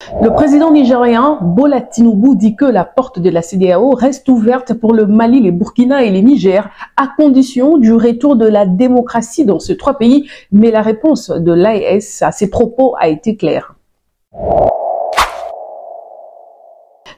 Le président nigérien Bola Tinubu dit que la porte de la CEDEAO reste ouverte pour le Mali, les Burkina et les Niger à condition du retour de la démocratie dans ces trois pays. Mais la réponse de l'AES à ces propos a été claire.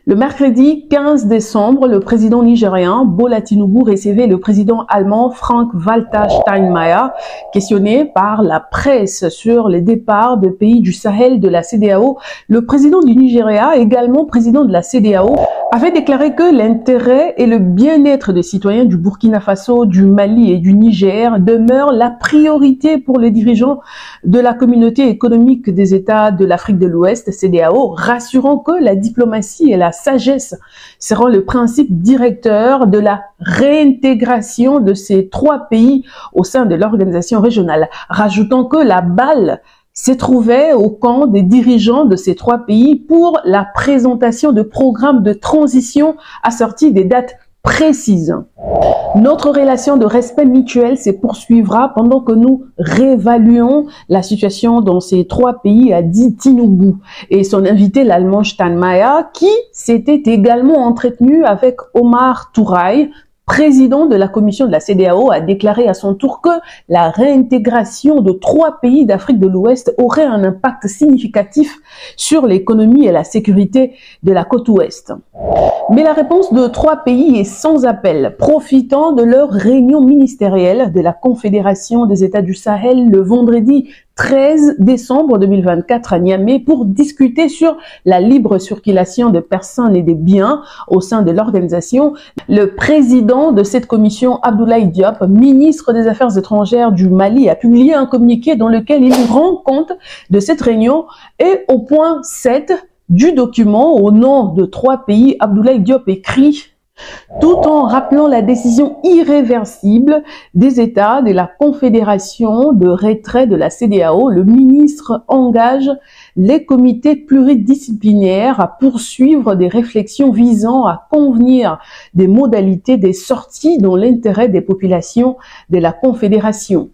Le mercredi 15 décembre, le président nigérien Bola Tinubu recevait le président allemand Frank-Walter Steinmeier. Questionné par la presse sur les départs de pays du Sahel de la CEDEAO, le président du Nigeria, également président de la CEDEAO, avait déclaré que l'intérêt et le bien-être des citoyens du Burkina Faso, du Mali et du Niger demeurent la priorité pour les dirigeants de la communauté économique des États de l'Afrique de l'Ouest, CEDEAO, rassurant que la diplomatie et la sagesse seront le principe directeur de la réintégration de ces trois pays au sein de l'organisation régionale, rajoutant que la balle s'est trouvée au camp des dirigeants de ces trois pays pour la présentation de programmes de transition assortis des dates précises. Notre relation de respect mutuel se poursuivra pendant que nous réévaluons la situation dans ces trois pays, a dit Tinubu. Et son invité, l'Allemand Steinmeier, qui s'était également entretenu avec Omar Touraï, président de la commission de la CEDEAO, a déclaré à son tour que la réintégration de trois pays d'Afrique de l'Ouest aurait un impact significatif sur l'économie et la sécurité de la côte ouest. Mais la réponse de trois pays est sans appel, profitant de leur réunion ministérielle de la Confédération des États du Sahel le vendredi 13 décembre 2024 à Niamey pour discuter sur la libre circulation de personnes et des biens au sein de l'organisation. Le président de cette commission, Abdoulaye Diop, ministre des Affaires étrangères du Mali, a publié un communiqué dans lequel il rend compte de cette réunion et au point 7 du document, au nom de trois pays, Abdoulaye Diop écrit: tout en rappelant la décision irréversible des États de la Confédération de retrait de la CEDEAO, le ministre engage les comités pluridisciplinaires à poursuivre des réflexions visant à convenir des modalités des sorties dans l'intérêt des populations de la Confédération.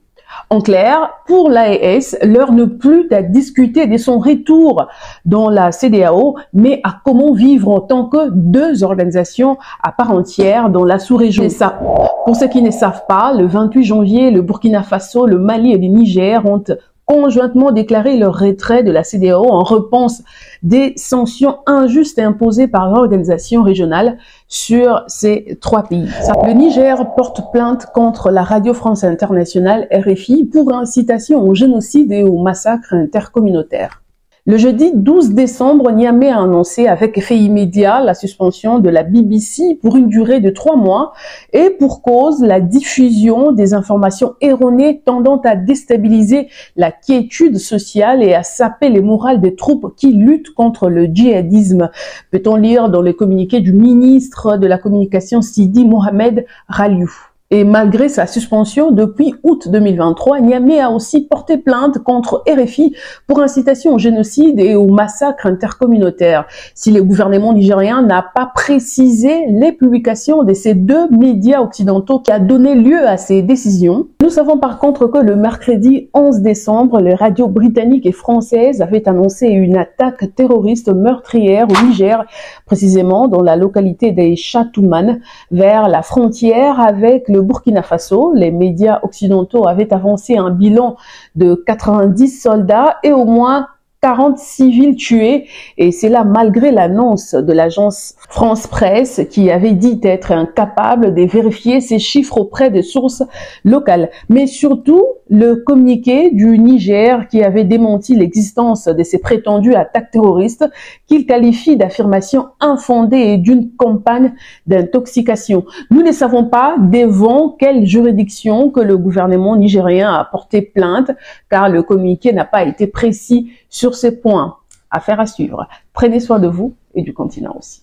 En clair, pour l'AES, l'heure n'est plus à discuter de son retour dans la CEDEAO, mais à comment vivre en tant que deux organisations à part entière dans la sous-région. C'est ça. Pour ceux qui ne savent pas, le 28 janvier, le Burkina Faso, le Mali et le Niger ont conjointement déclaré leur retrait de la CEDEAO en réponse des sanctions injustes imposées par l'organisation régionale sur ces trois pays. Le Niger porte plainte contre la Radio France Internationale RFI pour incitation au génocide et au massacre intercommunautaire. Le jeudi 12 décembre, Niamey a annoncé avec effet immédiat la suspension de la BBC pour une durée de 3 mois et pour cause la diffusion des informations erronées tendant à déstabiliser la quiétude sociale et à saper les morales des troupes qui luttent contre le djihadisme. Peut-on lire dans le communiqué du ministre de la Communication Sidi Mohamed Raliou. Et malgré sa suspension depuis août 2023, Niamey a aussi porté plainte contre RFI pour incitation au génocide et au massacre intercommunautaire. Si le gouvernement nigérien n'a pas précisé les publications de ces deux médias occidentaux qui a donné lieu à ces décisions, nous savons par contre que le mercredi 11 décembre, les radios britanniques et françaises avaient annoncé une attaque terroriste meurtrière au Niger, précisément dans la localité des Chatouman, vers la frontière avec le Burkina Faso. Les médias occidentaux avaient avancé un bilan de 90 soldats et au moins 40 civils tués, et c'est là malgré l'annonce de l'agence France Presse qui avait dit être incapable de vérifier ces chiffres auprès des sources locales. Mais surtout, le communiqué du Niger qui avait démenti l'existence de ces prétendues attaques terroristes qu'il qualifie d'affirmations infondées et d'une campagne d'intoxication. Nous ne savons pas devant quelle juridiction que le gouvernement nigérien a porté plainte, car le communiqué n'a pas été précis sur ces points. Affaire à suivre. Prenez soin de vous et du continent aussi.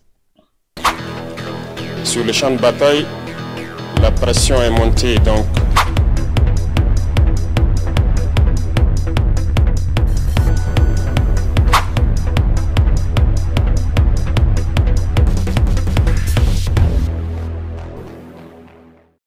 Sur le champ de bataille, la pression est montée, donc